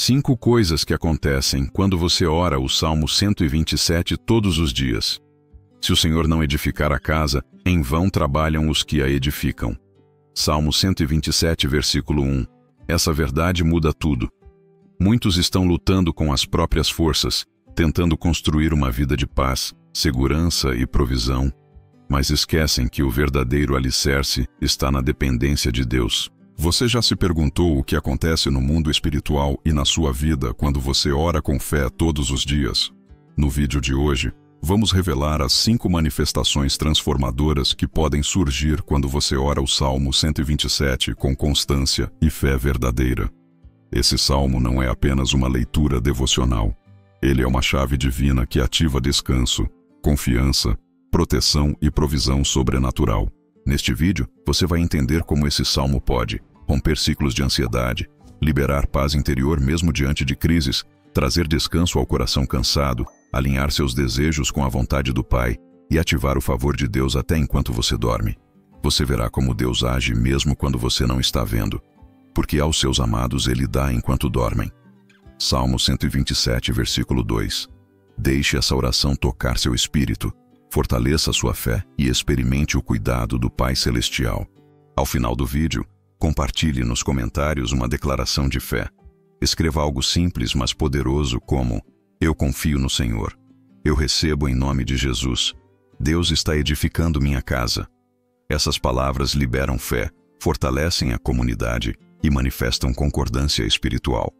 5 coisas que acontecem quando você ora o Salmo 127 todos os dias. Se o Senhor não edificar a casa, em vão trabalham os que a edificam. Salmo 127, versículo 1. Essa verdade muda tudo. Muitos estão lutando com as próprias forças, tentando construir uma vida de paz, segurança e provisão, mas esquecem que o verdadeiro alicerce está na dependência de Deus. Você já se perguntou o que acontece no mundo espiritual e na sua vida quando você ora com fé todos os dias? No vídeo de hoje, vamos revelar as 5 manifestações transformadoras que podem surgir quando você ora o Salmo 127 com constância e fé verdadeira. Esse salmo não é apenas uma leitura devocional. Ele é uma chave divina que ativa descanso, confiança, proteção e provisão sobrenatural. Neste vídeo, você vai entender como esse salmo pode romper ciclos de ansiedade, liberar paz interior mesmo diante de crises, trazer descanso ao coração cansado, alinhar seus desejos com a vontade do Pai e ativar o favor de Deus até enquanto você dorme. Você verá como Deus age mesmo quando você não está vendo, porque aos seus amados Ele dá enquanto dormem. Salmo 127, versículo 2. Deixe essa oração tocar seu espírito, fortaleça sua fé e experimente o cuidado do Pai Celestial. Ao final do vídeo, compartilhe nos comentários uma declaração de fé. Escreva algo simples, mas poderoso, como: eu confio no Senhor. Eu recebo em nome de Jesus. Deus está edificando minha casa. Essas palavras liberam fé, fortalecem a comunidade e manifestam concordância espiritual.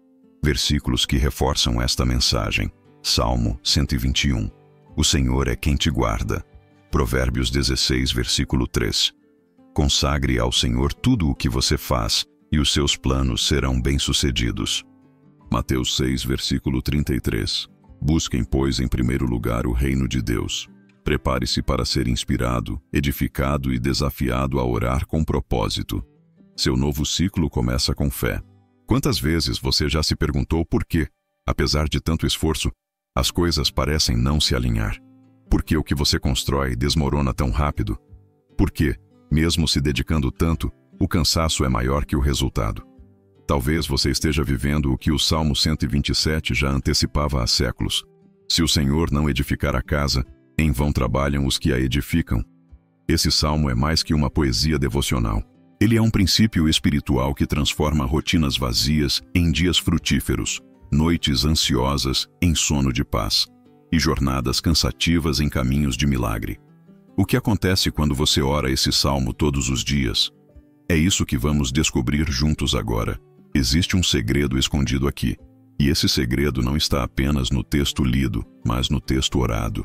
Versículos que reforçam esta mensagem. Salmo 121. O Senhor é quem te guarda. Provérbios 16, versículo 3. Consagre ao Senhor tudo o que você faz, e os seus planos serão bem-sucedidos. Mateus 6, versículo 33. Busquem, pois, em primeiro lugar o reino de Deus. Prepare-se para ser inspirado, edificado e desafiado a orar com propósito. Seu novo ciclo começa com fé. Quantas vezes você já se perguntou por que, apesar de tanto esforço, as coisas parecem não se alinhar? Por que o que você constrói desmorona tão rápido? Por que, mesmo se dedicando tanto, o cansaço é maior que o resultado? Talvez você esteja vivendo o que o Salmo 127 já antecipava há séculos. Se o Senhor não edificar a casa, em vão trabalham os que a edificam. Esse salmo é mais que uma poesia devocional. Ele é um princípio espiritual que transforma rotinas vazias em dias frutíferos, noites ansiosas em sono de paz e jornadas cansativas em caminhos de milagre. O que acontece quando você ora esse salmo todos os dias? É isso que vamos descobrir juntos agora. Existe um segredo escondido aqui, e esse segredo não está apenas no texto lido, mas no texto orado.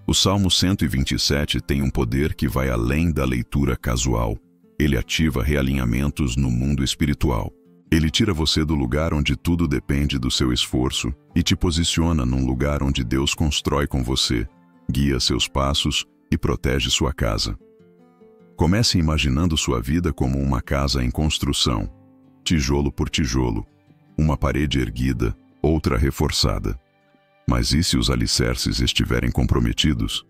O Salmo 127 tem um poder que vai além da leitura casual. Ele ativa realinhamentos no mundo espiritual. Ele tira você do lugar onde tudo depende do seu esforço e te posiciona num lugar onde Deus constrói com você, guia seus passos e protege sua casa. Comece imaginando sua vida como uma casa em construção, tijolo por tijolo, uma parede erguida, outra reforçada. Mas e se os alicerces estiverem comprometidos?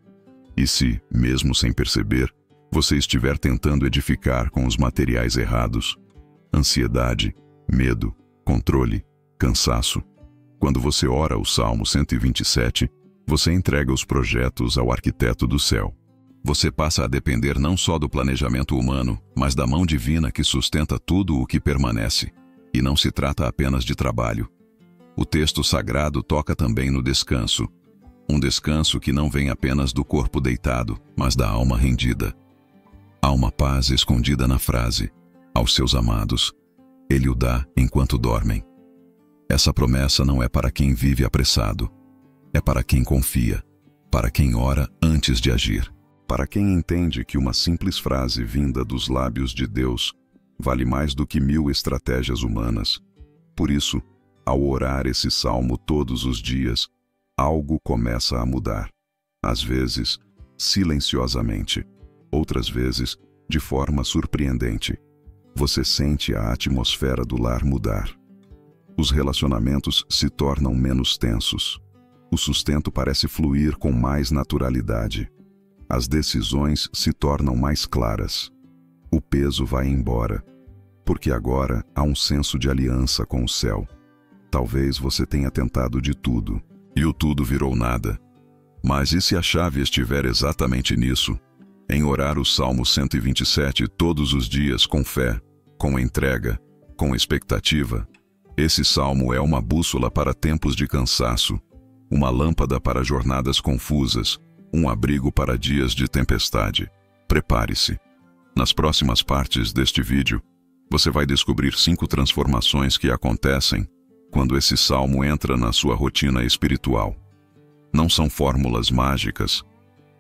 E se, mesmo sem perceber, você estiver tentando edificar com os materiais errados? Ansiedade, medo, controle, cansaço. Quando você ora o Salmo 127, você entrega os projetos ao arquiteto do céu. Você passa a depender não só do planejamento humano, mas da mão divina que sustenta tudo o que permanece. E não se trata apenas de trabalho. O texto sagrado toca também no descanso. Um descanso que não vem apenas do corpo deitado, mas da alma rendida. Há uma paz escondida na frase: aos seus amados, Ele o dá enquanto dormem. Essa promessa não é para quem vive apressado. É para quem confia, para quem ora antes de agir, para quem entende que uma simples frase vinda dos lábios de Deus vale mais do que 1000 estratégias humanas. Por isso, ao orar esse salmo todos os dias, algo começa a mudar. Às vezes, silenciosamente, outras vezes, de forma surpreendente. Você sente a atmosfera do lar mudar. Os relacionamentos se tornam menos tensos. O sustento parece fluir com mais naturalidade. As decisões se tornam mais claras. O peso vai embora, porque agora há um senso de aliança com o céu. Talvez você tenha tentado de tudo, e o tudo virou nada. Mas e se a chave estiver exatamente nisso? Em orar o Salmo 127 todos os dias com fé, com entrega, com expectativa? Esse salmo é uma bússola para tempos de cansaço, uma lâmpada para jornadas confusas, um abrigo para dias de tempestade. Prepare-se. Nas próximas partes deste vídeo, você vai descobrir 5 transformações que acontecem quando esse salmo entra na sua rotina espiritual. Não são fórmulas mágicas,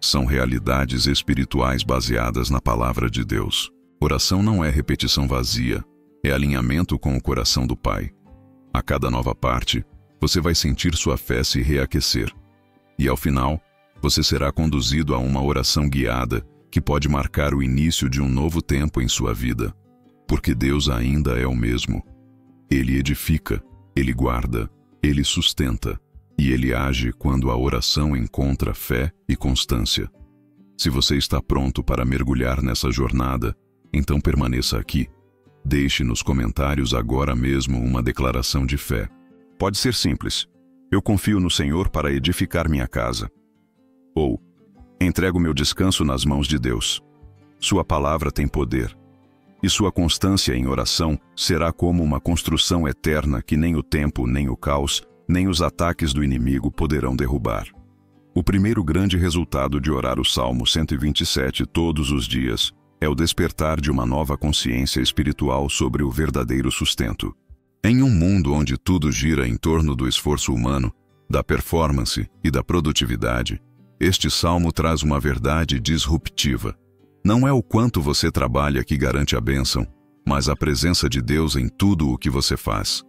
são realidades espirituais baseadas na palavra de Deus. Oração não é repetição vazia, é alinhamento com o coração do Pai. A cada nova parte, você vai sentir sua fé se reaquecer. E ao final, você será conduzido a uma oração guiada que pode marcar o início de um novo tempo em sua vida. Porque Deus ainda é o mesmo. Ele edifica, Ele guarda, Ele sustenta, e Ele age quando a oração encontra fé e constância. Se você está pronto para mergulhar nessa jornada, então permaneça aqui. Deixe nos comentários agora mesmo uma declaração de fé. Pode ser simples. Eu confio no Senhor para edificar minha casa. Ou, entrego meu descanso nas mãos de Deus. Sua palavra tem poder. E sua constância em oração será como uma construção eterna que nem o tempo, nem o caos, nem os ataques do inimigo poderão derrubar. O primeiro grande resultado de orar o Salmo 127 todos os dias é o despertar de uma nova consciência espiritual sobre o verdadeiro sustento. Em um mundo onde tudo gira em torno do esforço humano, da performance e da produtividade, este salmo traz uma verdade disruptiva. Não é o quanto você trabalha que garante a bênção, mas a presença de Deus em tudo o que você faz.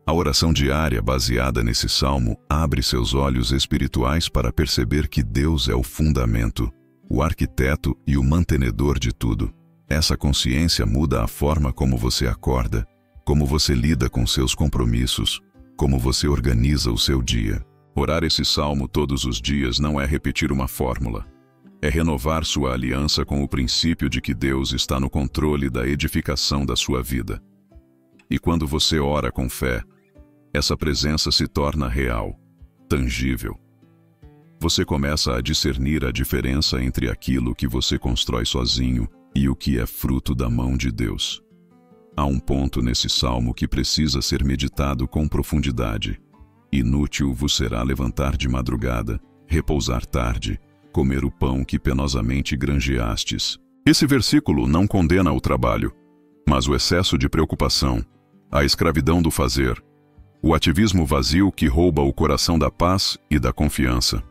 A oração diária baseada nesse salmo abre seus olhos espirituais para perceber que Deus é o fundamento, o arquiteto e o mantenedor de tudo. Essa consciência muda a forma como você acorda, como você lida com seus compromissos, como você organiza o seu dia. Orar esse salmo todos os dias não é repetir uma fórmula. É renovar sua aliança com o princípio de que Deus está no controle da edificação da sua vida. E quando você ora com fé, essa presença se torna real, tangível. Você começa a discernir a diferença entre aquilo que você constrói sozinho e o que é fruto da mão de Deus. Há um ponto nesse salmo que precisa ser meditado com profundidade. Inútil vos será levantar de madrugada, repousar tarde, comer o pão que penosamente granjeastes. Esse versículo não condena o trabalho, mas o excesso de preocupação, a escravidão do fazer, o ativismo vazio que rouba o coração da paz e da confiança.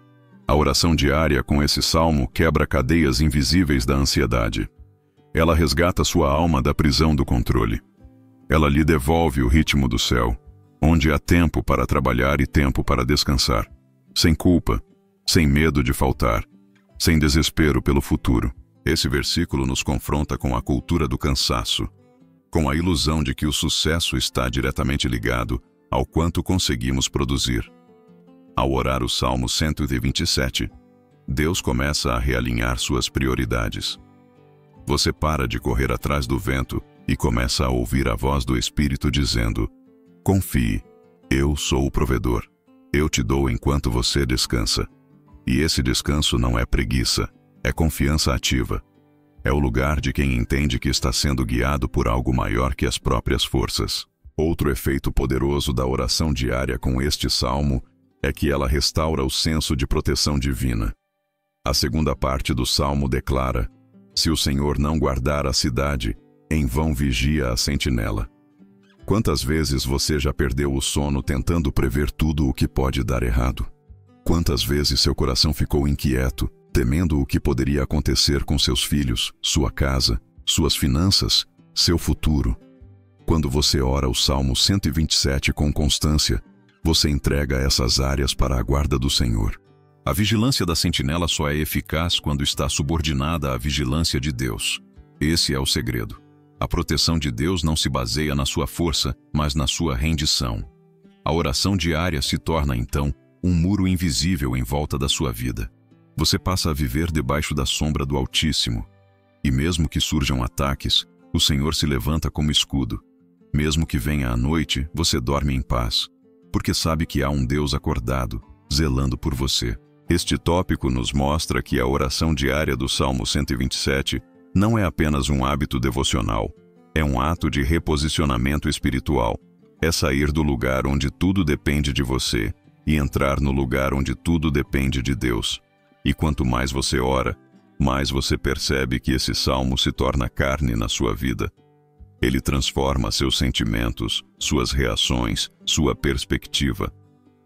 A oração diária com esse salmo quebra cadeias invisíveis da ansiedade. Ela resgata sua alma da prisão do controle. Ela lhe devolve o ritmo do céu, onde há tempo para trabalhar e tempo para descansar, sem culpa, sem medo de faltar, sem desespero pelo futuro. Esse versículo nos confronta com a cultura do cansaço, com a ilusão de que o sucesso está diretamente ligado ao quanto conseguimos produzir. Ao orar o Salmo 127, Deus começa a realinhar suas prioridades. Você para de correr atrás do vento e começa a ouvir a voz do Espírito dizendo: confie, eu sou o provedor. Eu te dou enquanto você descansa. E esse descanso não é preguiça, é confiança ativa. É o lugar de quem entende que está sendo guiado por algo maior que as próprias forças. Outro efeito poderoso da oração diária com este salmo é que ela restaura o senso de proteção divina. A segunda parte do salmo declara: se o Senhor não guardar a cidade, em vão vigia a sentinela. Quantas vezes você já perdeu o sono tentando prever tudo o que pode dar errado? Quantas vezes seu coração ficou inquieto, temendo o que poderia acontecer com seus filhos, sua casa, suas finanças, seu futuro? Quando você ora o Salmo 127 com constância, você entrega essas áreas para a guarda do Senhor. A vigilância da sentinela só é eficaz quando está subordinada à vigilância de Deus. Esse é o segredo. A proteção de Deus não se baseia na sua força, mas na sua rendição. A oração diária se torna, então, um muro invisível em volta da sua vida. Você passa a viver debaixo da sombra do Altíssimo. E mesmo que surjam ataques, o Senhor se levanta como escudo. Mesmo que venha a noite, você dorme em paz, porque sabe que há um Deus acordado, zelando por você. Este tópico nos mostra que a oração diária do Salmo 127 não é apenas um hábito devocional, é um ato de reposicionamento espiritual. É sair do lugar onde tudo depende de você e entrar no lugar onde tudo depende de Deus. E quanto mais você ora, mais você percebe que esse salmo se torna carne na sua vida. Ele transforma seus sentimentos, suas reações, sua perspectiva.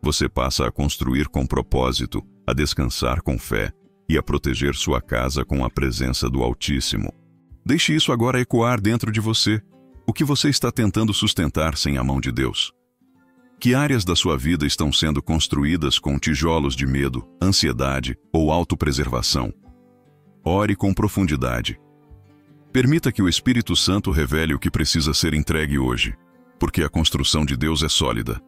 Você passa a construir com propósito, a descansar com fé e a proteger sua casa com a presença do Altíssimo. Deixe isso agora ecoar dentro de você. O que você está tentando sustentar sem a mão de Deus? Que áreas da sua vida estão sendo construídas com tijolos de medo, ansiedade ou autopreservação? Ore com profundidade. Permita que o Espírito Santo revele o que precisa ser entregue hoje, porque a construção de Deus é sólida,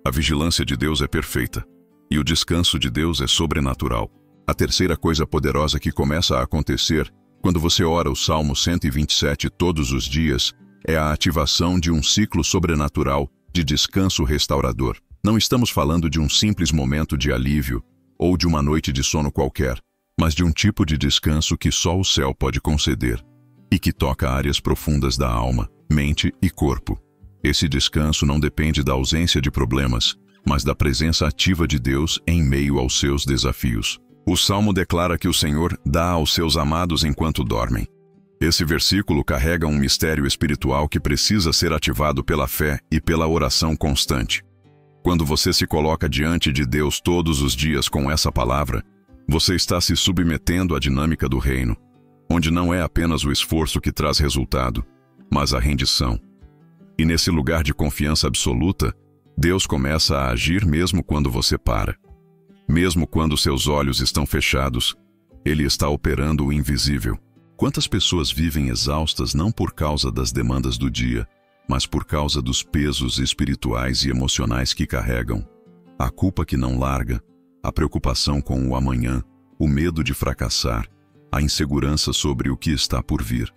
a vigilância de Deus é perfeita, e o descanso de Deus é sobrenatural. A terceira coisa poderosa que começa a acontecer quando você ora o Salmo 127 todos os dias é a ativação de um ciclo sobrenatural de descanso restaurador. Não estamos falando de um simples momento de alívio ou de uma noite de sono qualquer, mas de um tipo de descanso que só o céu pode conceder e que toca áreas profundas da alma, mente e corpo. Esse descanso não depende da ausência de problemas, mas da presença ativa de Deus em meio aos seus desafios. O Salmo declara que o Senhor dá aos seus amados enquanto dormem. Esse versículo carrega um mistério espiritual que precisa ser ativado pela fé e pela oração constante. Quando você se coloca diante de Deus todos os dias com essa palavra, você está se submetendo à dinâmica do reino, onde não é apenas o esforço que traz resultado, mas a rendição. E nesse lugar de confiança absoluta, Deus começa a agir mesmo quando você para. Mesmo quando seus olhos estão fechados, Ele está operando o invisível. Quantas pessoas vivem exaustas não por causa das demandas do dia, mas por causa dos pesos espirituais e emocionais que carregam? A culpa que não larga, a preocupação com o amanhã, o medo de fracassar, a insegurança sobre o que está por vir.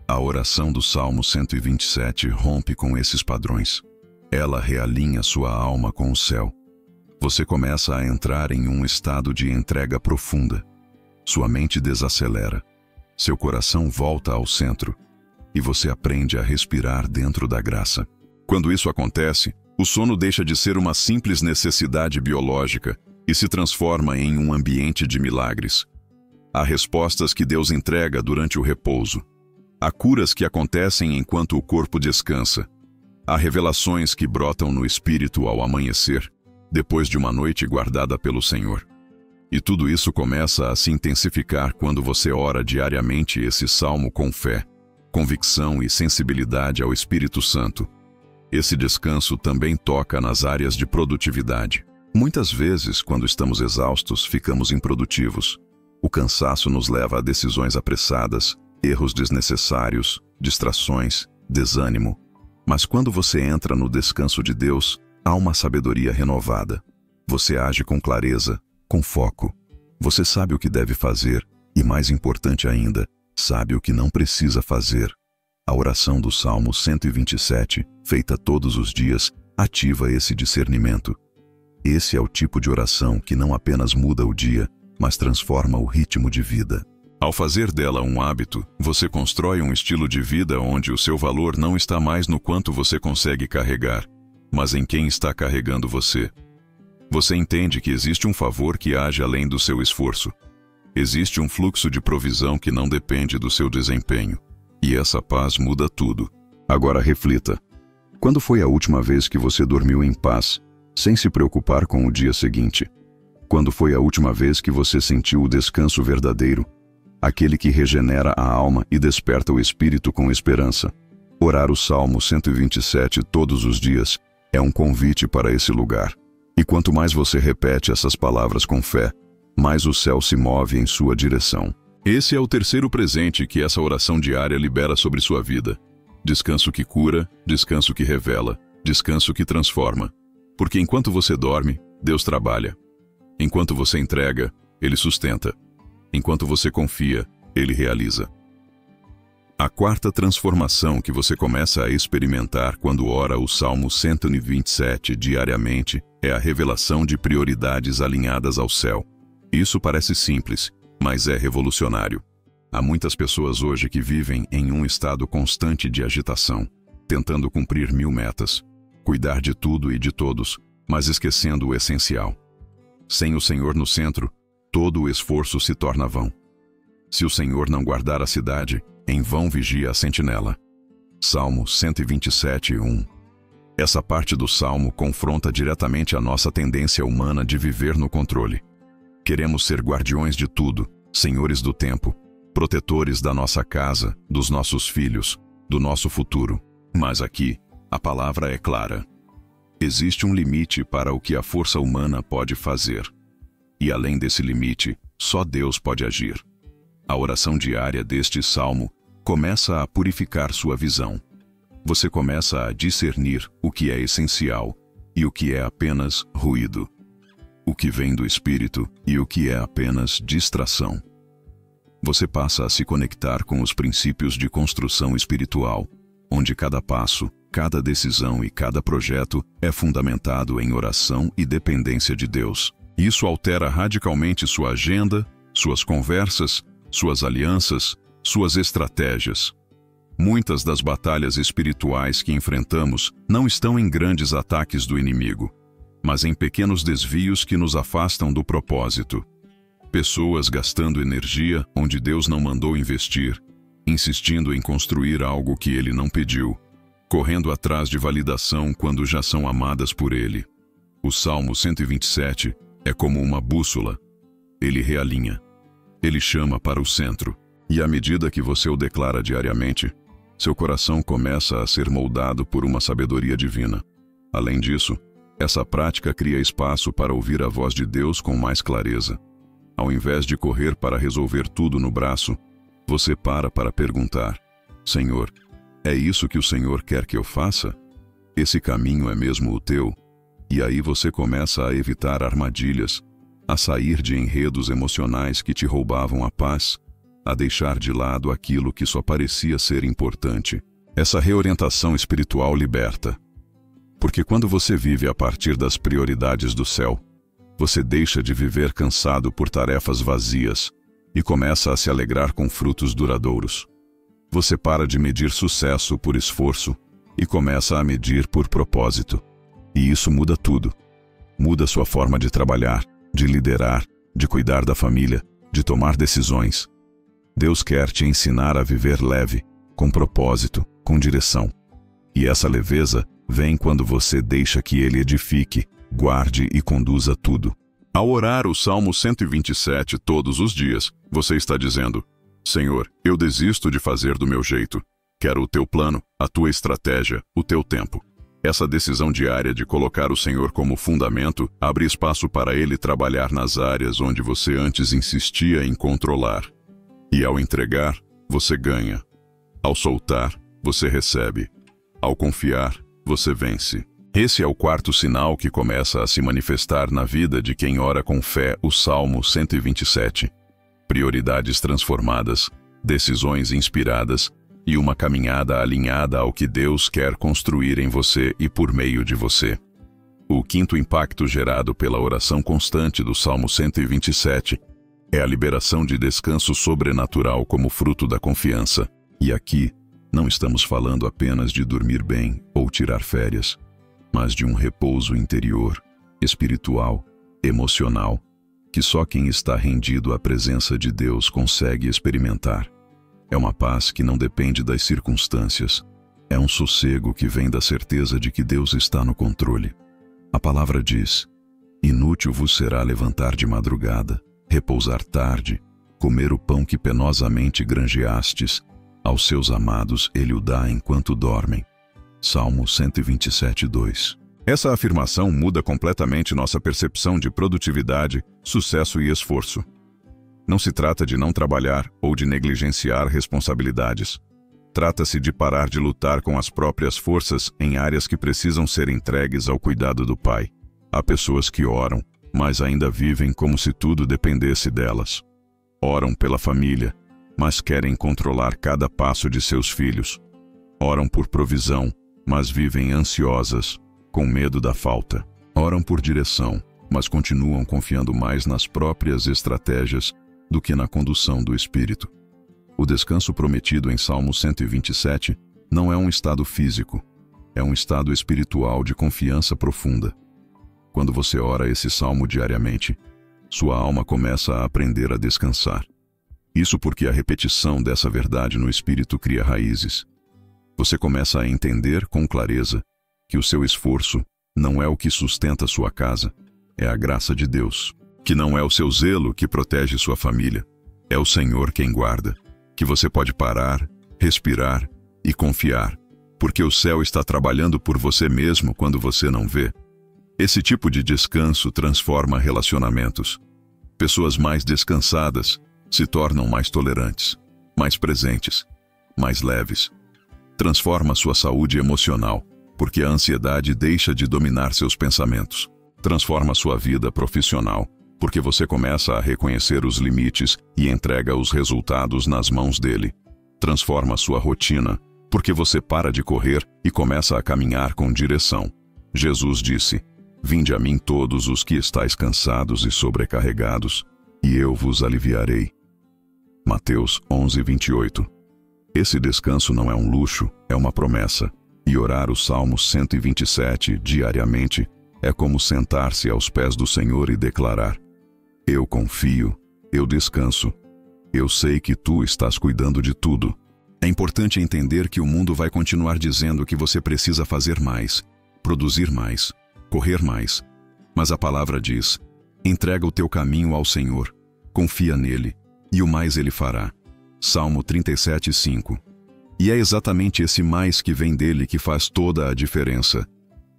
A oração do Salmo 127 rompe com esses padrões. Ela realinha sua alma com o céu. Você começa a entrar em um estado de entrega profunda. Sua mente desacelera. Seu coração volta ao centro. E você aprende a respirar dentro da graça. Quando isso acontece, o sono deixa de ser uma simples necessidade biológica e se transforma em um ambiente de milagres. Há respostas que Deus entrega durante o repouso. Há curas que acontecem enquanto o corpo descansa. Há revelações que brotam no espírito ao amanhecer, depois de uma noite guardada pelo Senhor. E tudo isso começa a se intensificar quando você ora diariamente esse salmo com fé, convicção e sensibilidade ao Espírito Santo. Esse descanso também toca nas áreas de produtividade. Muitas vezes, quando estamos exaustos, ficamos improdutivos. O cansaço nos leva a decisões apressadas, erros desnecessários, distrações, desânimo. Mas quando você entra no descanso de Deus, há uma sabedoria renovada. Você age com clareza, com foco. Você sabe o que deve fazer e, mais importante ainda, sabe o que não precisa fazer. A oração do Salmo 127, feita todos os dias, ativa esse discernimento. Esse é o tipo de oração que não apenas muda o dia, mas transforma o ritmo de vida. Ao fazer dela um hábito, você constrói um estilo de vida onde o seu valor não está mais no quanto você consegue carregar, mas em quem está carregando você. Você entende que existe um favor que age além do seu esforço. Existe um fluxo de provisão que não depende do seu desempenho. E essa paz muda tudo. Agora reflita. Quando foi a última vez que você dormiu em paz, sem se preocupar com o dia seguinte? Quando foi a última vez que você sentiu o descanso verdadeiro, aquele que regenera a alma e desperta o espírito com esperança? Orar o Salmo 127 todos os dias é um convite para esse lugar. E quanto mais você repete essas palavras com fé, mais o céu se move em sua direção. Esse é o terceiro presente que essa oração diária libera sobre sua vida. Descanso que cura, descanso que revela, descanso que transforma. Porque enquanto você dorme, Deus trabalha. Enquanto você entrega, Ele sustenta. Enquanto você confia, Ele realiza. A quarta transformação que você começa a experimentar quando ora o Salmo 127 diariamente É a revelação de prioridades alinhadas ao céu. Isso parece simples, mas é revolucionário. Há muitas pessoas hoje que vivem em um estado constante de agitação, tentando cumprir 1000 metas, cuidar de tudo e de todos, mas esquecendo o essencial. Sem o Senhor no centro, todo o esforço se torna vão. Se o Senhor não guardar a cidade, em vão vigia a sentinela. Salmo 127:1. Essa parte do Salmo confronta diretamente a nossa tendência humana de viver no controle. Queremos ser guardiões de tudo, senhores do tempo, protetores da nossa casa, dos nossos filhos, do nosso futuro. Mas aqui, a palavra é clara. Existe um limite para o que a força humana pode fazer. E além desse limite, só Deus pode agir. A oração diária deste salmo começa a purificar sua visão. Você começa a discernir o que é essencial e o que é apenas ruído. O que vem do Espírito e o que é apenas distração. Você passa a se conectar com os princípios de construção espiritual, onde cada passo, cada decisão e cada projeto é fundamentado em oração e dependência de Deus. Isso altera radicalmente sua agenda, suas conversas, suas alianças, suas estratégias. Muitas das batalhas espirituais que enfrentamos não estão em grandes ataques do inimigo, mas em pequenos desvios que nos afastam do propósito. Pessoas gastando energia onde Deus não mandou investir, insistindo em construir algo que Ele não pediu, correndo atrás de validação quando já são amadas por Ele. O Salmo 127 é como uma bússola. Ele realinha. Ele chama para o centro. E à medida que você o declara diariamente, seu coração começa a ser moldado por uma sabedoria divina. Além disso, essa prática cria espaço para ouvir a voz de Deus com mais clareza. Ao invés de correr para resolver tudo no braço, você para perguntar: Senhor, é isso que o Senhor quer que eu faça? Esse caminho é mesmo o teu? E aí você começa a evitar armadilhas, a sair de enredos emocionais que te roubavam a paz, a deixar de lado aquilo que só parecia ser importante. Essa reorientação espiritual liberta. Porque quando você vive a partir das prioridades do céu, você deixa de viver cansado por tarefas vazias e começa a se alegrar com frutos duradouros. Você para de medir sucesso por esforço e começa a medir por propósito. E isso muda tudo. Muda sua forma de trabalhar, de liderar, de cuidar da família, de tomar decisões. Deus quer te ensinar a viver leve, com propósito, com direção. E essa leveza vem quando você deixa que Ele edifique, guarde e conduza tudo. Ao orar o Salmo 127 todos os dias, você está dizendo: Senhor, eu desisto de fazer do meu jeito. Quero o teu plano, a tua estratégia, o teu tempo. Essa decisão diária de colocar o Senhor como fundamento abre espaço para Ele trabalhar nas áreas onde você antes insistia em controlar. E ao entregar, você ganha. Ao soltar, você recebe. Ao confiar, você vence. Esse é o quarto sinal que começa a se manifestar na vida de quem ora com fé o Salmo 127. Prioridades transformadas, decisões inspiradas e uma caminhada alinhada ao que Deus quer construir em você e por meio de você. O quinto impacto gerado pela oração constante do Salmo 127 é a liberação de descanso sobrenatural como fruto da confiança. E aqui, não estamos falando apenas de dormir bem ou tirar férias, mas de um repouso interior, espiritual, emocional, que só quem está rendido à presença de Deus consegue experimentar. É uma paz que não depende das circunstâncias. É um sossego que vem da certeza de que Deus está no controle. A palavra diz: inútil vos será levantar de madrugada, repousar tarde, comer o pão que penosamente granjeastes. Aos seus amados Ele o dá enquanto dormem. Salmo 127:2. Essa afirmação muda completamente nossa percepção de produtividade, sucesso e esforço. Não se trata de não trabalhar ou de negligenciar responsabilidades. Trata-se de parar de lutar com as próprias forças em áreas que precisam ser entregues ao cuidado do Pai. Há pessoas que oram, mas ainda vivem como se tudo dependesse delas. Oram pela família, mas querem controlar cada passo de seus filhos. Oram por provisão, mas vivem ansiosas, com medo da falta. Oram por direção, mas continuam confiando mais nas próprias estratégias do que na condução do Espírito. O descanso prometido em Salmo 127 não é um estado físico, é um estado espiritual de confiança profunda. Quando você ora esse salmo diariamente, sua alma começa a aprender a descansar. Isso porque a repetição dessa verdade no Espírito cria raízes. Você começa a entender com clareza que o seu esforço não é o que sustenta sua casa, é a graça de Deus. Que não é o seu zelo que protege sua família, é o Senhor quem guarda. Que você pode parar, respirar e confiar, porque o céu está trabalhando por você mesmo quando você não vê. Esse tipo de descanso transforma relacionamentos. Pessoas mais descansadas se tornam mais tolerantes, mais presentes, mais leves. Transforma sua saúde emocional, porque a ansiedade deixa de dominar seus pensamentos. Transforma sua vida profissional, porque você começa a reconhecer os limites e entrega os resultados nas mãos dele. Transforma sua rotina, porque você para de correr e começa a caminhar com direção. Jesus disse: "Vinde a mim todos os que estáis cansados e sobrecarregados, e eu vos aliviarei." Mateus 11:28. Esse descanso não é um luxo, é uma promessa. E orar o Salmo 127 diariamente é como sentar-se aos pés do Senhor e declarar: "Eu confio, eu descanso. Eu sei que tu estás cuidando de tudo." É importante entender que o mundo vai continuar dizendo que você precisa fazer mais, produzir mais, correr mais. Mas a palavra diz: entrega o teu caminho ao Senhor, confia nele, e o mais ele fará. Salmo 37:5. E é exatamente esse mais que vem dele que faz toda a diferença.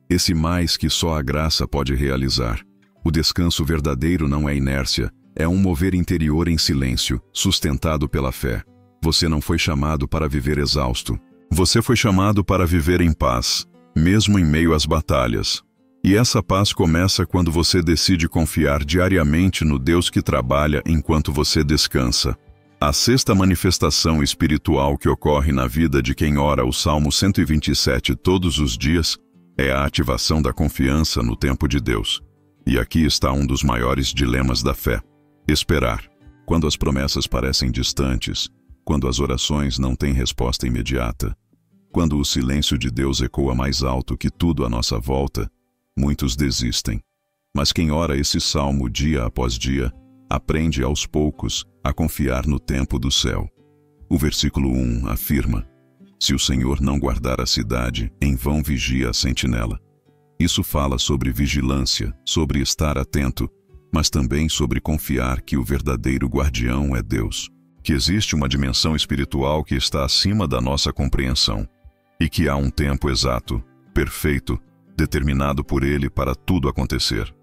Esse mais que só a graça pode realizar. O descanso verdadeiro não é inércia, é um mover interior em silêncio, sustentado pela fé. Você não foi chamado para viver exausto. Você foi chamado para viver em paz, mesmo em meio às batalhas. E essa paz começa quando você decide confiar diariamente no Deus que trabalha enquanto você descansa. A sexta manifestação espiritual que ocorre na vida de quem ora o Salmo 127 todos os dias é a ativação da confiança no tempo de Deus. E aqui está um dos maiores dilemas da fé: esperar. Quando as promessas parecem distantes, quando as orações não têm resposta imediata, quando o silêncio de Deus ecoa mais alto que tudo à nossa volta, muitos desistem. Mas quem ora esse salmo dia após dia, aprende aos poucos a confiar no tempo do céu. O versículo 1 afirma: "Se o Senhor não guardar a cidade, em vão vigia a sentinela." Isso fala sobre vigilância, sobre estar atento, mas também sobre confiar que o verdadeiro guardião é Deus. Que existe uma dimensão espiritual que está acima da nossa compreensão, e que há um tempo exato, perfeito, determinado por Ele para tudo acontecer.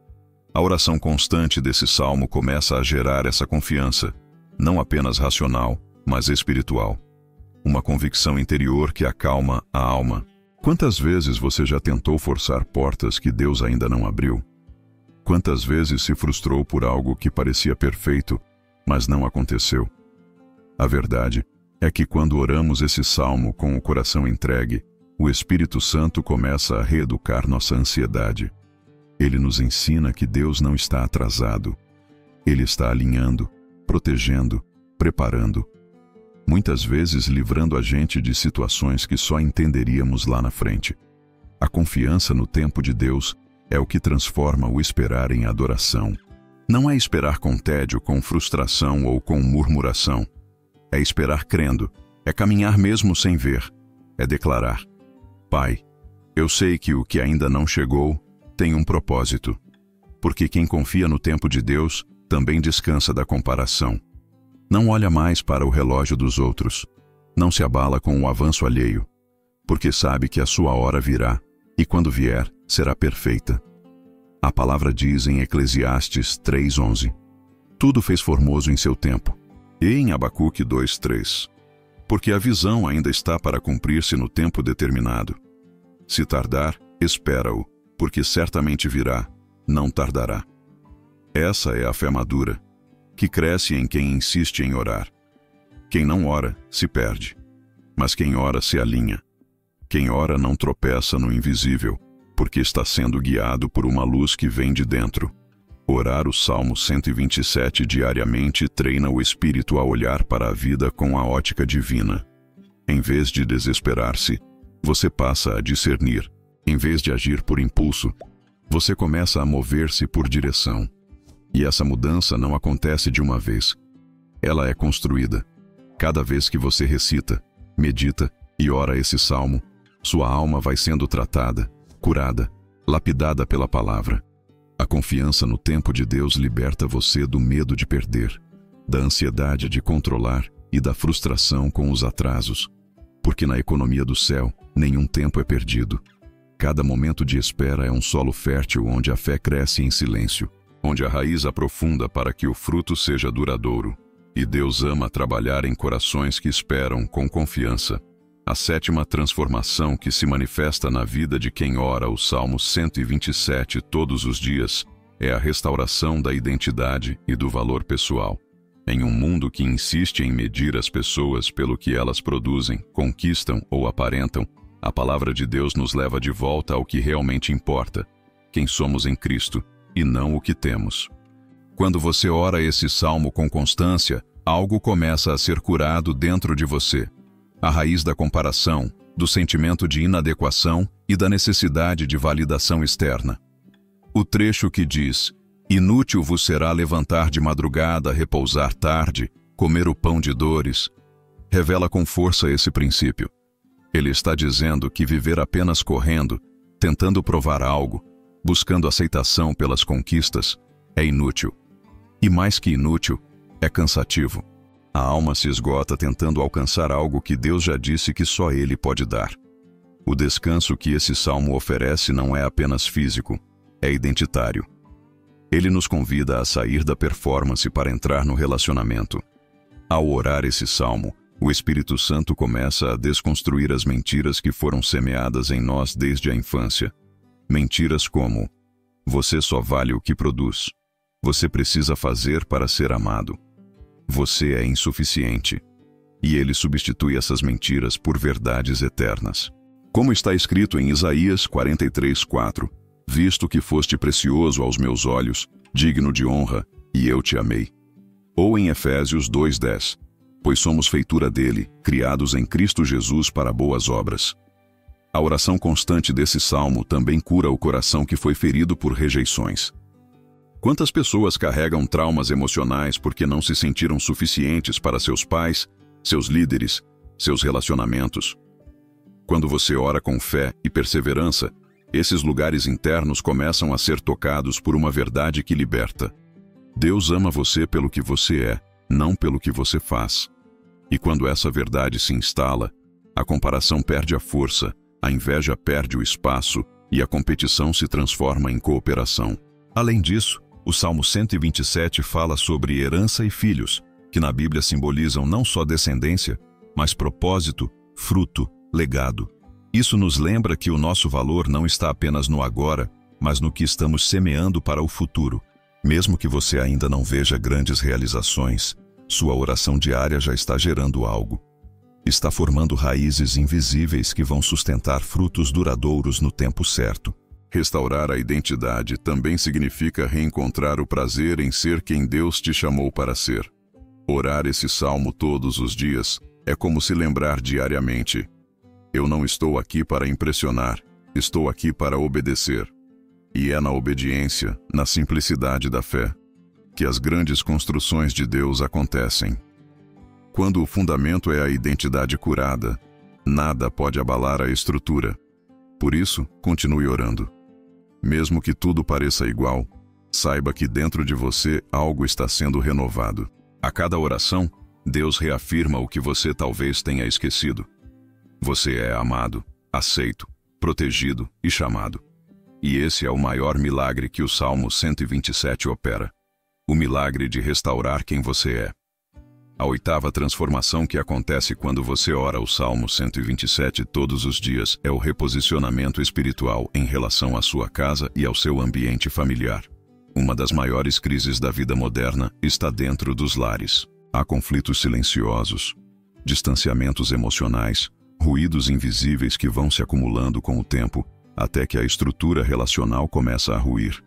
A oração constante desse salmo começa a gerar essa confiança, não apenas racional, mas espiritual. Uma convicção interior que acalma a alma. Quantas vezes você já tentou forçar portas que Deus ainda não abriu? Quantas vezes se frustrou por algo que parecia perfeito, mas não aconteceu? A verdade é que quando oramos esse salmo com o coração entregue, o Espírito Santo começa a reeducar nossa ansiedade. Ele nos ensina que Deus não está atrasado. Ele está alinhando, protegendo, preparando. Muitas vezes livrando a gente de situações que só entenderíamos lá na frente. A confiança no tempo de Deus é o que transforma o esperar em adoração. Não é esperar com tédio, com frustração ou com murmuração. É esperar crendo, é caminhar mesmo sem ver, é declarar: "Pai, eu sei que o que ainda não chegou tem um propósito." Porque quem confia no tempo de Deus também descansa da comparação. Não olha mais para o relógio dos outros, não se abala com o avanço alheio, porque sabe que a sua hora virá, e quando vier, será perfeita. A palavra diz em Eclesiastes 3:11: "Tudo fez formoso em seu tempo." E em Abacuque 2:3: "Porque a visão ainda está para cumprir-se no tempo determinado. Se tardar, espera-o, porque certamente virá, não tardará." Essa é a fé madura, que cresce em quem insiste em orar. Quem não ora, se perde. Mas quem ora se alinha. Quem ora não tropeça no invisível. porque está sendo guiado por uma luz que vem de dentro. Orar o Salmo 127 diariamente treina o espírito a olhar para a vida com a ótica divina. Em vez de desesperar-se, você passa a discernir. Em vez de agir por impulso, você começa a mover-se por direção. E essa mudança não acontece de uma vez. Ela é construída. Cada vez que você recita, medita e ora esse salmo, sua alma vai sendo tratada, curada, lapidada pela palavra. A confiança no tempo de Deus liberta você do medo de perder, da ansiedade de controlar e da frustração com os atrasos. Porque na economia do céu, nenhum tempo é perdido. Cada momento de espera é um solo fértil onde a fé cresce em silêncio, onde a raiz aprofunda para que o fruto seja duradouro. E Deus ama trabalhar em corações que esperam com confiança. A sétima transformação que se manifesta na vida de quem ora o Salmo 127 todos os dias é a restauração da identidade e do valor pessoal. Em um mundo que insiste em medir as pessoas pelo que elas produzem, conquistam ou aparentam, a palavra de Deus nos leva de volta ao que realmente importa, quem somos em Cristo e não o que temos. Quando você ora esse salmo com constância, algo começa a ser curado dentro de você. A raiz da comparação, do sentimento de inadequação e da necessidade de validação externa. O trecho que diz: "Inútil vos será levantar de madrugada, repousar tarde, comer o pão de dores", revela com força esse princípio. Ele está dizendo que viver apenas correndo, tentando provar algo, buscando aceitação pelas conquistas, é inútil. E mais que inútil, é cansativo. A alma se esgota tentando alcançar algo que Deus já disse que só Ele pode dar. O descanso que esse salmo oferece não é apenas físico, é identitário. Ele nos convida a sair da performance para entrar no relacionamento. Ao orar esse salmo, o Espírito Santo começa a desconstruir as mentiras que foram semeadas em nós desde a infância. Mentiras como: você só vale o que produz. Você precisa fazer para ser amado. Você é insuficiente. E ele substitui essas mentiras por verdades eternas. Como está escrito em Isaías 43:4, "Visto que foste precioso aos meus olhos, digno de honra, e eu te amei." Ou em Efésios 2:10, "Pois somos feitura dele, criados em Cristo Jesus para boas obras." A oração constante desse salmo também cura o coração que foi ferido por rejeições. Quantas pessoas carregam traumas emocionais porque não se sentiram suficientes para seus pais, seus líderes, seus relacionamentos? Quando você ora com fé e perseverança, esses lugares internos começam a ser tocados por uma verdade que liberta. Deus ama você pelo que você é, não pelo que você faz. E quando essa verdade se instala, a comparação perde a força, a inveja perde o espaço e a competição se transforma em cooperação. Além disso, o Salmo 127 fala sobre herança e filhos, que na Bíblia simbolizam não só descendência, mas propósito, fruto, legado. Isso nos lembra que o nosso valor não está apenas no agora, mas no que estamos semeando para o futuro. Mesmo que você ainda não veja grandes realizações, sua oração diária já está gerando algo. Está formando raízes invisíveis que vão sustentar frutos duradouros no tempo certo. Restaurar a identidade também significa reencontrar o prazer em ser quem Deus te chamou para ser. Orar esse salmo todos os dias é como se lembrar diariamente: eu não estou aqui para impressionar, estou aqui para obedecer. E é na obediência, na simplicidade da fé, que as grandes construções de Deus acontecem. Quando o fundamento é a identidade curada, nada pode abalar a estrutura. Por isso, continue orando. Mesmo que tudo pareça igual, saiba que dentro de você algo está sendo renovado. A cada oração, Deus reafirma o que você talvez tenha esquecido. Você é amado, aceito, protegido e chamado. E esse é o maior milagre que o Salmo 127 opera. O milagre de restaurar quem você é. A oitava transformação que acontece quando você ora o Salmo 127 todos os dias é o reposicionamento espiritual em relação à sua casa e ao seu ambiente familiar. Uma das maiores crises da vida moderna está dentro dos lares. Há conflitos silenciosos, distanciamentos emocionais, ruídos invisíveis que vão se acumulando com o tempo até que a estrutura relacional começa a ruir.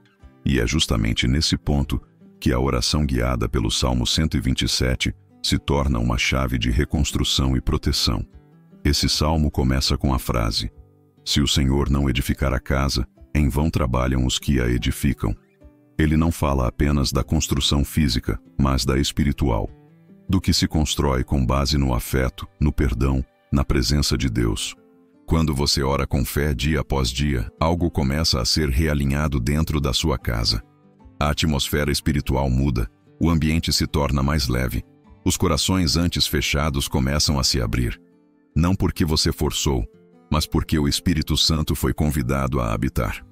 E é justamente nesse ponto que a oração guiada pelo Salmo 127 se torna uma chave de reconstrução e proteção. Esse salmo começa com a frase: "Se o Senhor não edificar a casa, em vão trabalham os que a edificam." Ele não fala apenas da construção física, mas da espiritual, do que se constrói com base no afeto, no perdão, na presença de Deus. Quando você ora com fé dia após dia, algo começa a ser realinhado dentro da sua casa. A atmosfera espiritual muda, o ambiente se torna mais leve, os corações antes fechados começam a se abrir. Não porque você forçou, mas porque o Espírito Santo foi convidado a habitar.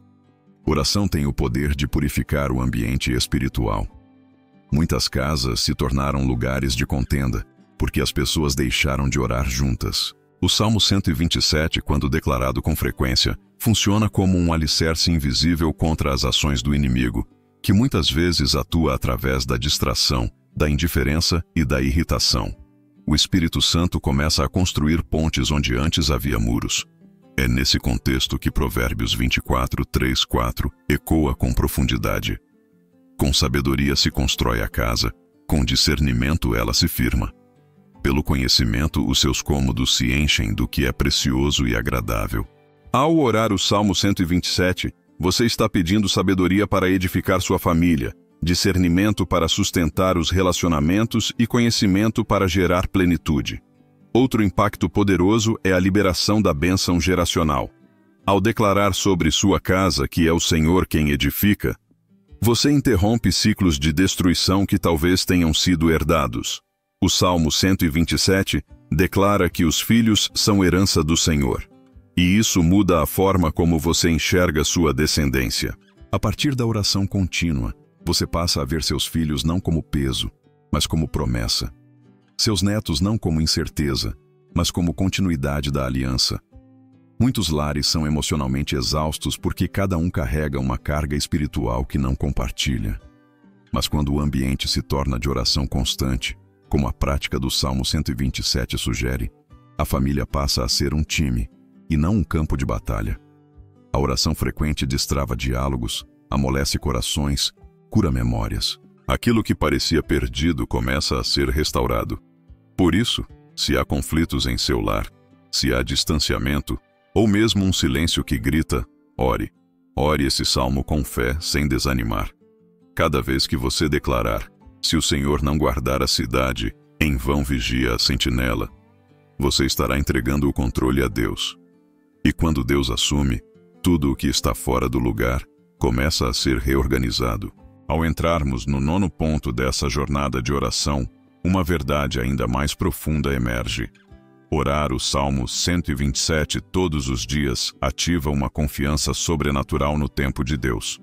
Oração tem o poder de purificar o ambiente espiritual. Muitas casas se tornaram lugares de contenda, porque as pessoas deixaram de orar juntas. O Salmo 127, quando declarado com frequência, funciona como um alicerce invisível contra as ações do inimigo, que muitas vezes atua através da distração, da indiferença e da irritação. O Espírito Santo começa a construir pontes onde antes havia muros. É nesse contexto que Provérbios 24, 3, 4 ecoa com profundidade. Com sabedoria se constrói a casa, com discernimento ela se firma. Pelo conhecimento, os seus cômodos se enchem do que é precioso e agradável. Ao orar o Salmo 127, você está pedindo sabedoria para edificar sua família, discernimento para sustentar os relacionamentos e conhecimento para gerar plenitude. Outro impacto poderoso é a liberação da bênção geracional. Ao declarar sobre sua casa que é o Senhor quem edifica, você interrompe ciclos de destruição que talvez tenham sido herdados. O Salmo 127 declara que os filhos são herança do Senhor. E isso muda a forma como você enxerga sua descendência. A partir da oração contínua, você passa a ver seus filhos não como peso, mas como promessa. Seus netos não como incerteza, mas como continuidade da aliança. Muitos lares são emocionalmente exaustos porque cada um carrega uma carga espiritual que não compartilha. Mas quando o ambiente se torna de oração constante, como a prática do Salmo 127 sugere, a família passa a ser um time, e não um campo de batalha. A oração frequente destrava diálogos, amolece corações, cura memórias. Aquilo que parecia perdido começa a ser restaurado. Por isso, se há conflitos em seu lar, se há distanciamento, ou mesmo um silêncio que grita, ore. Ore esse salmo com fé, sem desanimar. Cada vez que você declarar, se o Senhor não guardar a cidade, em vão vigia a sentinela, você estará entregando o controle a Deus. E quando Deus assume, tudo o que está fora do lugar começa a ser reorganizado. Ao entrarmos no 9º ponto dessa jornada de oração, uma verdade ainda mais profunda emerge. Orar o Salmo 127 todos os dias ativa uma confiança sobrenatural no tempo de Deus.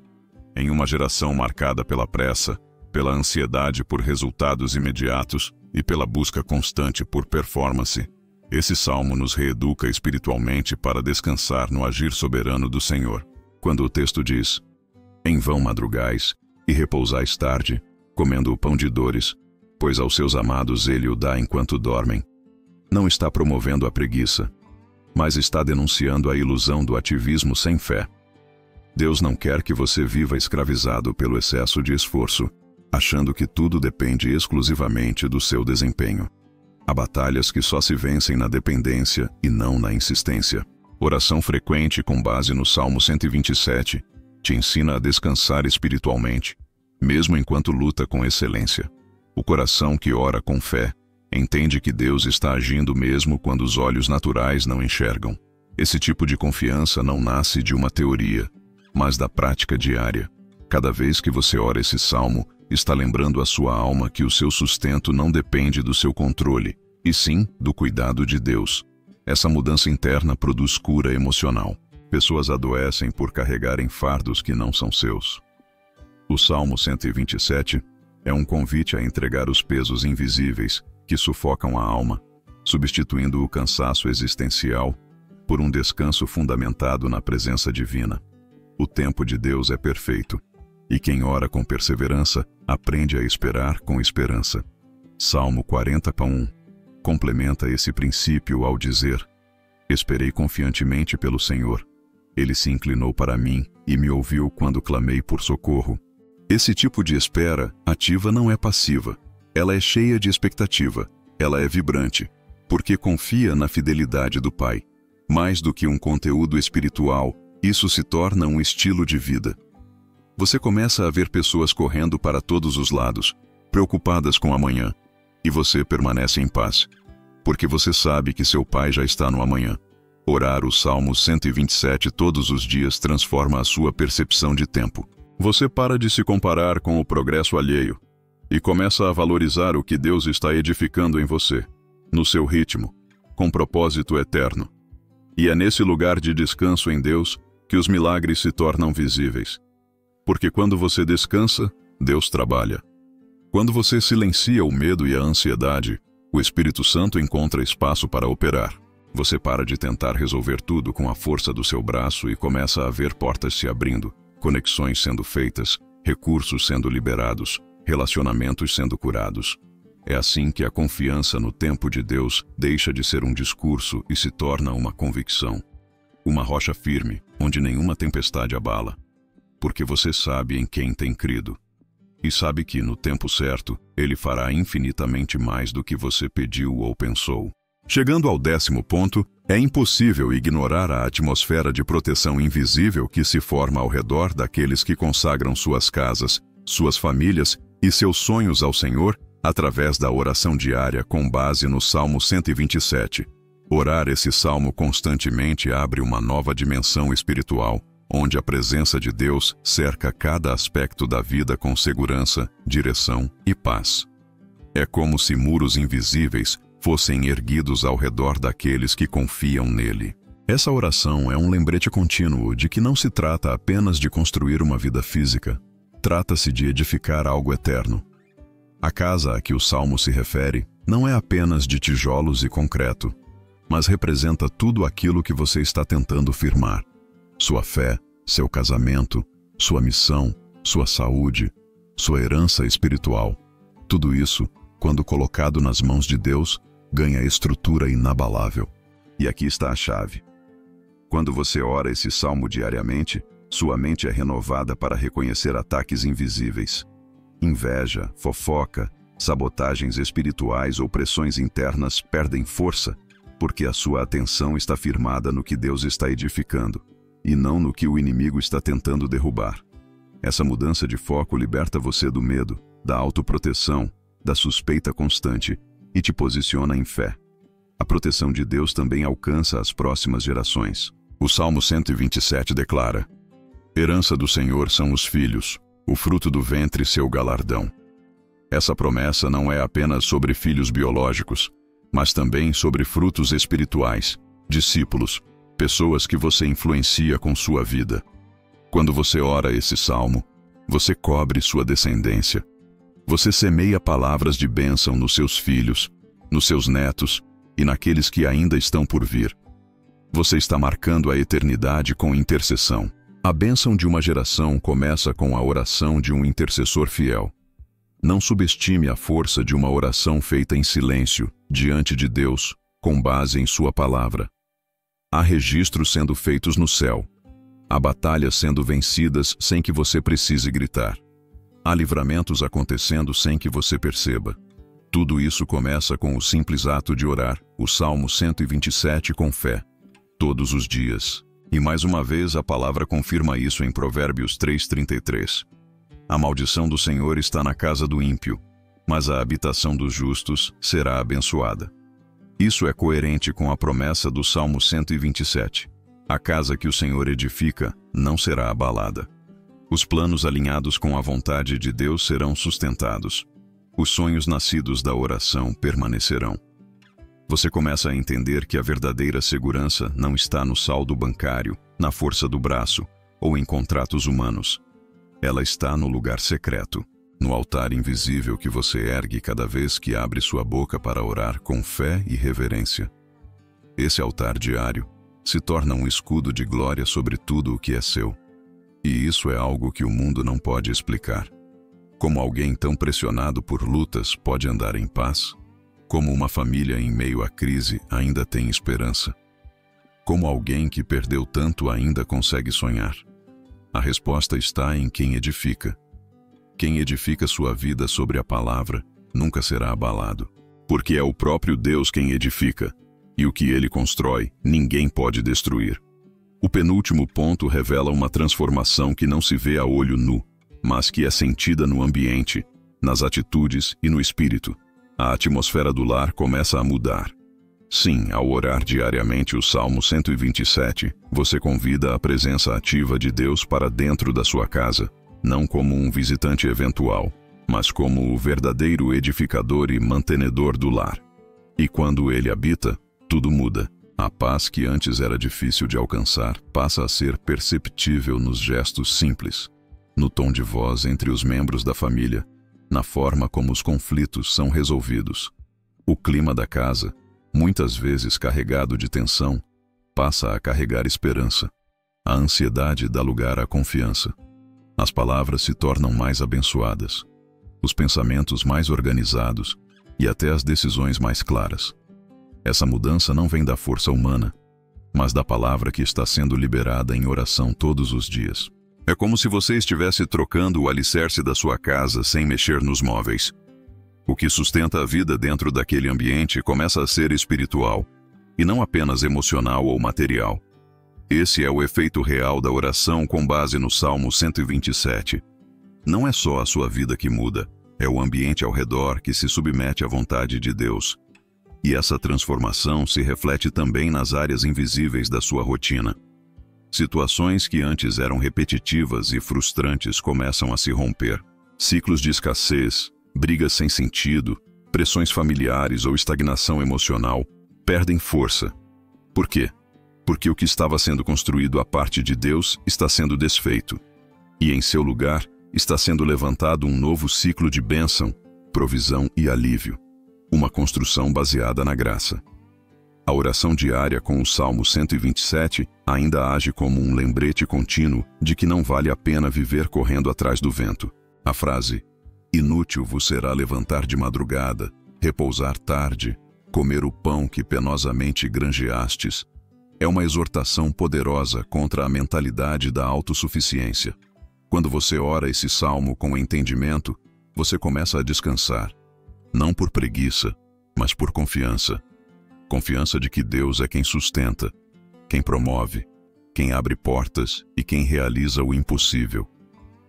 Em uma geração marcada pela pressa, pela ansiedade por resultados imediatos e pela busca constante por performance, esse salmo nos reeduca espiritualmente para descansar no agir soberano do Senhor. Quando o texto diz: "Em vão madrugais e repousais tarde, comendo o pão de dores, pois aos seus amados ele o dá enquanto dormem", não está promovendo a preguiça, mas está denunciando a ilusão do ativismo sem fé. Deus não quer que você viva escravizado pelo excesso de esforço, achando que tudo depende exclusivamente do seu desempenho. Há batalhas que só se vencem na dependência e não na insistência. Oração frequente com base no Salmo 127 te ensina a descansar espiritualmente, mesmo enquanto luta com excelência. O coração que ora com fé entende que Deus está agindo mesmo quando os olhos naturais não enxergam. Esse tipo de confiança não nasce de uma teoria, mas da prática diária. Cada vez que você ora esse salmo, está lembrando a sua alma que o seu sustento não depende do seu controle, e sim do cuidado de Deus. Essa mudança interna produz cura emocional. Pessoas adoecem por carregarem fardos que não são seus. O Salmo 127 é um convite a entregar os pesos invisíveis que sufocam a alma, substituindo o cansaço existencial por um descanso fundamentado na presença divina. O tempo de Deus é perfeito, e quem ora com perseverança aprende a esperar com esperança. Salmo 40:1 complementa esse princípio ao dizer: "Esperei confiantemente pelo Senhor. Ele se inclinou para mim e me ouviu quando clamei por socorro. Esse tipo de espera ativa não é passiva. Ela é cheia de expectativa. Ela é vibrante, porque confia na fidelidade do Pai. Mais do que um conteúdo espiritual, isso se torna um estilo de vida. Você começa a ver pessoas correndo para todos os lados, preocupadas com amanhã, e você permanece em paz, porque você sabe que seu Pai já está no amanhã. Orar o Salmo 127 todos os dias transforma a sua percepção de tempo. Você para de se comparar com o progresso alheio e começa a valorizar o que Deus está edificando em você, no seu ritmo, com propósito eterno. E é nesse lugar de descanso em Deus que os milagres se tornam visíveis. Porque quando você descansa, Deus trabalha. Quando você silencia o medo e a ansiedade, o Espírito Santo encontra espaço para operar. Você para de tentar resolver tudo com a força do seu braço e começa a ver portas se abrindo, conexões sendo feitas, recursos sendo liberados, relacionamentos sendo curados. É assim que a confiança no tempo de Deus deixa de ser um discurso e se torna uma convicção. Uma rocha firme, onde nenhuma tempestade abala. Porque você sabe em quem tem crido. E sabe que, no tempo certo, Ele fará infinitamente mais do que você pediu ou pensou. Chegando ao 10º ponto, é impossível ignorar a atmosfera de proteção invisível que se forma ao redor daqueles que consagram suas casas, suas famílias e seus sonhos ao Senhor através da oração diária com base no Salmo 127. Orar esse salmo constantemente abre uma nova dimensão espiritual, onde a presença de Deus cerca cada aspecto da vida com segurança, direção e paz. É como se muros invisíveis fossem erguidos ao redor daqueles que confiam nele. Essa oração é um lembrete contínuo de que não se trata apenas de construir uma vida física, trata-se de edificar algo eterno. A casa a que o salmo se refere não é apenas de tijolos e concreto, mas representa tudo aquilo que você está tentando firmar. Sua fé, seu casamento, sua missão, sua saúde, sua herança espiritual. Tudo isso, quando colocado nas mãos de Deus, ganha estrutura inabalável. E aqui está a chave. Quando você ora esse salmo diariamente, sua mente é renovada para reconhecer ataques invisíveis. Inveja, fofoca, sabotagens espirituais ou pressões internas perdem força, porque a sua atenção está firmada no que Deus está edificando, e não no que o inimigo está tentando derrubar. Essa mudança de foco liberta você do medo, da autoproteção, da suspeita constante e te posiciona em fé. A proteção de Deus também alcança as próximas gerações. O Salmo 127 declara: Herança do Senhor são os filhos, o fruto do ventre seu galardão. Essa promessa não é apenas sobre filhos biológicos, mas também sobre frutos espirituais, discípulos, pessoas que você influencia com sua vida. Quando você ora esse salmo, você cobre sua descendência. Você semeia palavras de bênção nos seus filhos, nos seus netos e naqueles que ainda estão por vir. Você está marcando a eternidade com intercessão. A bênção de uma geração começa com a oração de um intercessor fiel. Não subestime a força de uma oração feita em silêncio, diante de Deus, com base em sua palavra. Há registros sendo feitos no céu. Há batalhas sendo vencidas sem que você precise gritar. Há livramentos acontecendo sem que você perceba. Tudo isso começa com o simples ato de orar, o Salmo 127 com fé, todos os dias. E mais uma vez a palavra confirma isso em Provérbios 3:33. A maldição do Senhor está na casa do ímpio, mas a habitação dos justos será abençoada. Isso é coerente com a promessa do Salmo 127. A casa que o Senhor edifica não será abalada. Os planos alinhados com a vontade de Deus serão sustentados. Os sonhos nascidos da oração permanecerão. Você começa a entender que a verdadeira segurança não está no saldo bancário, na força do braço ou em contratos humanos. Ela está no lugar secreto, no altar invisível que você ergue cada vez que abre sua boca para orar com fé e reverência. Esse altar diário se torna um escudo de glória sobre tudo o que é seu. E isso é algo que o mundo não pode explicar. Como alguém tão pressionado por lutas pode andar em paz? Como uma família em meio à crise ainda tem esperança? Como alguém que perdeu tanto ainda consegue sonhar? A resposta está em quem edifica. Quem edifica sua vida sobre a palavra nunca será abalado, porque é o próprio Deus quem edifica, e o que ele constrói, ninguém pode destruir. O penúltimo ponto revela uma transformação que não se vê a olho nu, mas que é sentida no ambiente, nas atitudes e no espírito. A atmosfera do lar começa a mudar. Sim, ao orar diariamente o Salmo 127, você convida a presença ativa de Deus para dentro da sua casa, não como um visitante eventual, mas como o verdadeiro edificador e mantenedor do lar. E quando ele habita, tudo muda. A paz que antes era difícil de alcançar passa a ser perceptível nos gestos simples, no tom de voz entre os membros da família, na forma como os conflitos são resolvidos. O clima da casa, muitas vezes carregado de tensão, passa a carregar esperança. A ansiedade dá lugar à confiança. As palavras se tornam mais abençoadas, os pensamentos mais organizados e até as decisões mais claras. Essa mudança não vem da força humana, mas da palavra que está sendo liberada em oração todos os dias. É como se você estivesse trocando o alicerce da sua casa sem mexer nos móveis. O que sustenta a vida dentro daquele ambiente começa a ser espiritual, e não apenas emocional ou material. Esse é o efeito real da oração com base no Salmo 127. Não é só a sua vida que muda, é o ambiente ao redor que se submete à vontade de Deus. E essa transformação se reflete também nas áreas invisíveis da sua rotina. Situações que antes eram repetitivas e frustrantes começam a se romper. Ciclos de escassez, brigas sem sentido, pressões familiares ou estagnação emocional perdem força. Por quê? Porque o que estava sendo construído à parte de Deus está sendo desfeito. E em seu lugar está sendo levantado um novo ciclo de bênção, provisão e alívio. Uma construção baseada na graça. A oração diária com o Salmo 127 ainda age como um lembrete contínuo de que não vale a pena viver correndo atrás do vento. A frase, inútil vos será levantar de madrugada, repousar tarde, comer o pão que penosamente granjeastes, é uma exortação poderosa contra a mentalidade da autossuficiência. Quando você ora esse salmo com entendimento, você começa a descansar. Não por preguiça, mas por confiança. Confiança de que Deus é quem sustenta, quem promove, quem abre portas e quem realiza o impossível.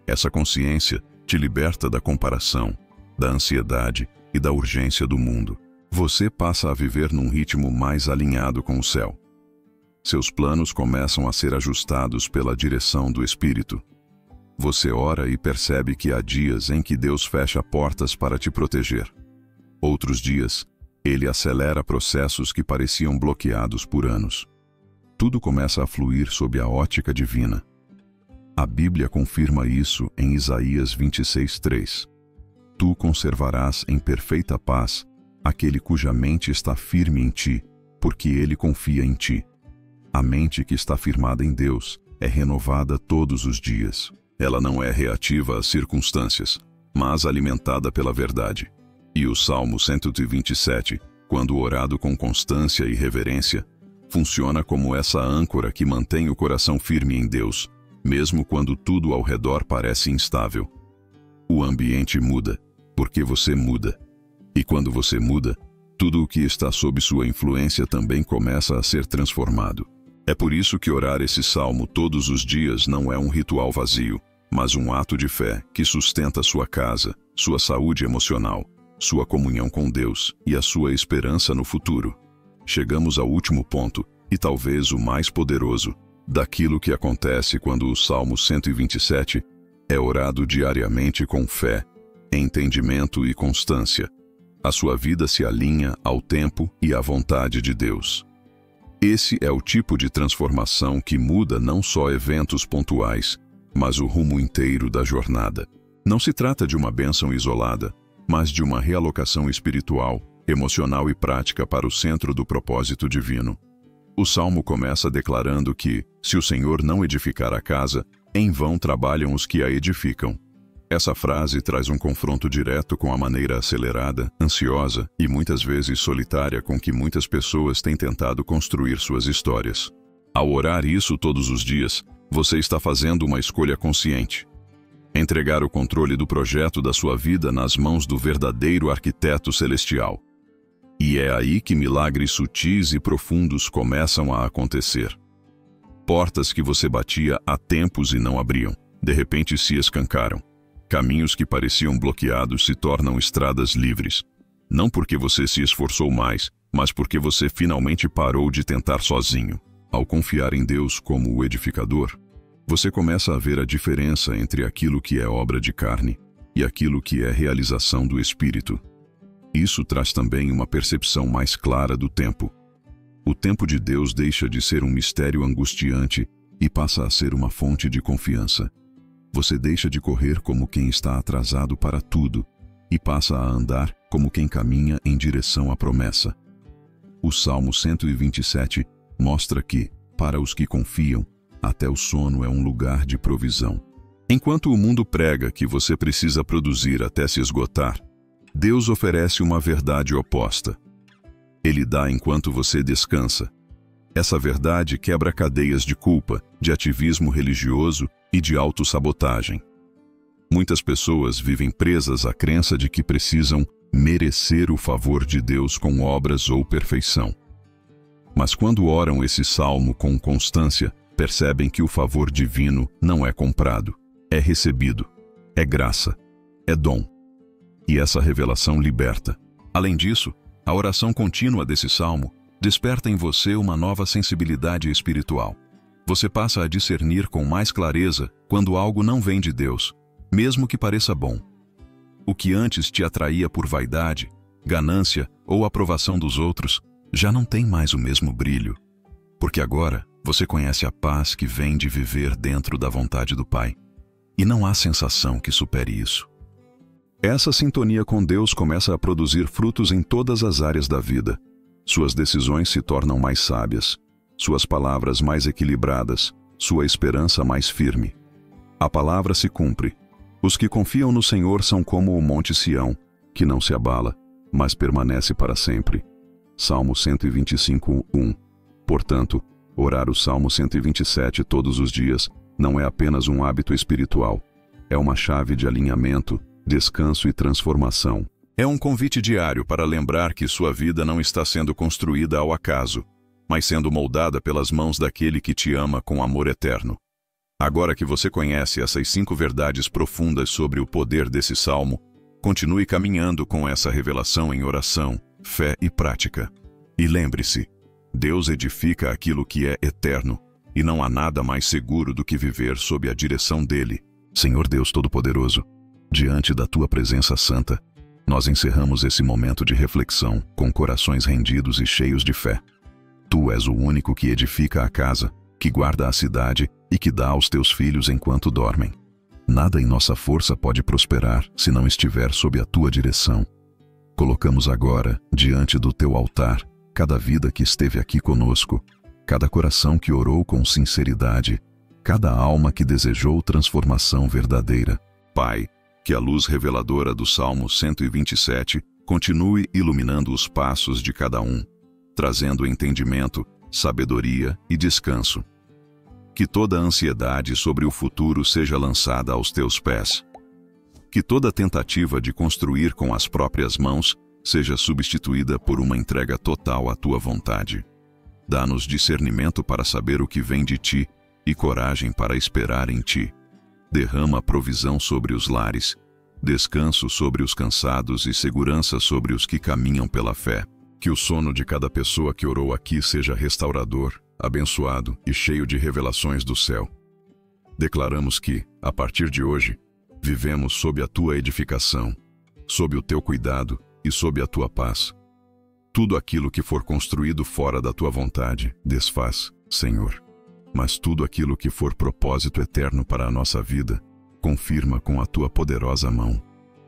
Essa consciência te liberta da comparação, da ansiedade e da urgência do mundo. Você passa a viver num ritmo mais alinhado com o céu. Seus planos começam a ser ajustados pela direção do Espírito. Você ora e percebe que há dias em que Deus fecha portas para te proteger. Outros dias, ele acelera processos que pareciam bloqueados por anos. Tudo começa a fluir sob a ótica divina. A Bíblia confirma isso em Isaías 26:3. Tu conservarás em perfeita paz aquele cuja mente está firme em ti, porque ele confia em ti. A mente que está firmada em Deus é renovada todos os dias. Ela não é reativa às circunstâncias, mas alimentada pela verdade. E o Salmo 127, quando orado com constância e reverência, funciona como essa âncora que mantém o coração firme em Deus, mesmo quando tudo ao redor parece instável. O ambiente muda, porque você muda. E quando você muda, tudo o que está sob sua influência também começa a ser transformado. É por isso que orar esse salmo todos os dias não é um ritual vazio, mas um ato de fé que sustenta sua casa, sua saúde emocional, sua comunhão com Deus e a sua esperança no futuro. Chegamos ao último ponto, e talvez o mais poderoso, daquilo que acontece quando o Salmo 127 é orado diariamente com fé, entendimento e constância. A sua vida se alinha ao tempo e à vontade de Deus. Esse é o tipo de transformação que muda não só eventos pontuais, mas o rumo inteiro da jornada. Não se trata de uma bênção isolada, mas de uma realocação espiritual, emocional e prática para o centro do propósito divino. O Salmo começa declarando que, se o Senhor não edificar a casa, em vão trabalham os que a edificam. Essa frase traz um confronto direto com a maneira acelerada, ansiosa e muitas vezes solitária com que muitas pessoas têm tentado construir suas histórias. Ao orar isso todos os dias, você está fazendo uma escolha consciente. Entregar o controle do projeto da sua vida nas mãos do verdadeiro arquiteto celestial. E é aí que milagres sutis e profundos começam a acontecer. Portas que você batia há tempos e não abriam, de repente se escancaram. Caminhos que pareciam bloqueados se tornam estradas livres. Não porque você se esforçou mais, mas porque você finalmente parou de tentar sozinho. Ao confiar em Deus como o edificador, você começa a ver a diferença entre aquilo que é obra de carne e aquilo que é realização do Espírito. Isso traz também uma percepção mais clara do tempo. O tempo de Deus deixa de ser um mistério angustiante e passa a ser uma fonte de confiança. Você deixa de correr como quem está atrasado para tudo e passa a andar como quem caminha em direção à promessa. O Salmo 127 mostra que, para os que confiam, até o sono é um lugar de provisão. Enquanto o mundo prega que você precisa produzir até se esgotar, Deus oferece uma verdade oposta. Ele dá enquanto você descansa. Essa verdade quebra cadeias de culpa, de ativismo religioso e de autossabotagem. Muitas pessoas vivem presas à crença de que precisam merecer o favor de Deus com obras ou perfeição. Mas quando oram esse salmo com constância, percebem que o favor divino não é comprado, é recebido, é graça, é dom. E essa revelação liberta. Além disso, a oração contínua desse salmo desperta em você uma nova sensibilidade espiritual. Você passa a discernir com mais clareza quando algo não vem de Deus, mesmo que pareça bom. O que antes te atraía por vaidade, ganância ou aprovação dos outros, já não tem mais o mesmo brilho, porque agora você conhece a paz que vem de viver dentro da vontade do Pai, e não há sensação que supere isso. Essa sintonia com Deus começa a produzir frutos em todas as áreas da vida. Suas decisões se tornam mais sábias, suas palavras mais equilibradas, sua esperança mais firme. A palavra se cumpre. Os que confiam no Senhor são como o monte Sião, que não se abala, mas permanece para sempre. Salmo 125:1. Portanto, orar o Salmo 127 todos os dias não é apenas um hábito espiritual. É uma chave de alinhamento, descanso e transformação. É um convite diário para lembrar que sua vida não está sendo construída ao acaso, mas sendo moldada pelas mãos daquele que te ama com amor eterno. Agora que você conhece essas 5 verdades profundas sobre o poder desse salmo, continue caminhando com essa revelação em oração, fé e prática. E lembre-se, Deus edifica aquilo que é eterno, e não há nada mais seguro do que viver sob a direção dele. Senhor Deus Todo-Poderoso, diante da tua presença santa, nós encerramos esse momento de reflexão com corações rendidos e cheios de fé. Tu és o único que edifica a casa, que guarda a cidade e que dá aos teus filhos enquanto dormem. Nada em nossa força pode prosperar se não estiver sob a tua direção. Colocamos agora, diante do teu altar, cada vida que esteve aqui conosco, cada coração que orou com sinceridade, cada alma que desejou transformação verdadeira. Pai, que a luz reveladora do Salmo 127 continue iluminando os passos de cada um, trazendo entendimento, sabedoria e descanso. Que toda ansiedade sobre o futuro seja lançada aos teus pés. Que toda tentativa de construir com as próprias mãos seja substituída por uma entrega total à tua vontade. Dá-nos discernimento para saber o que vem de ti e coragem para esperar em ti. Derrama provisão sobre os lares, descanso sobre os cansados e segurança sobre os que caminham pela fé. Que o sono de cada pessoa que orou aqui seja restaurador, abençoado e cheio de revelações do céu. Declaramos que, a partir de hoje, vivemos sob a tua edificação, sob o teu cuidado e sob a tua paz. Tudo aquilo que for construído fora da tua vontade, desfaz, Senhor. Mas tudo aquilo que for propósito eterno para a nossa vida, confirma com a tua poderosa mão.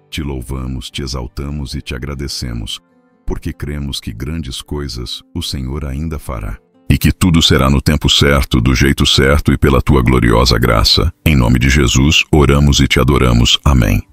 Te louvamos, te exaltamos e te agradecemos, porque cremos que grandes coisas o Senhor ainda fará. E que tudo será no tempo certo, do jeito certo e pela tua gloriosa graça. Em nome de Jesus, oramos e te adoramos. Amém.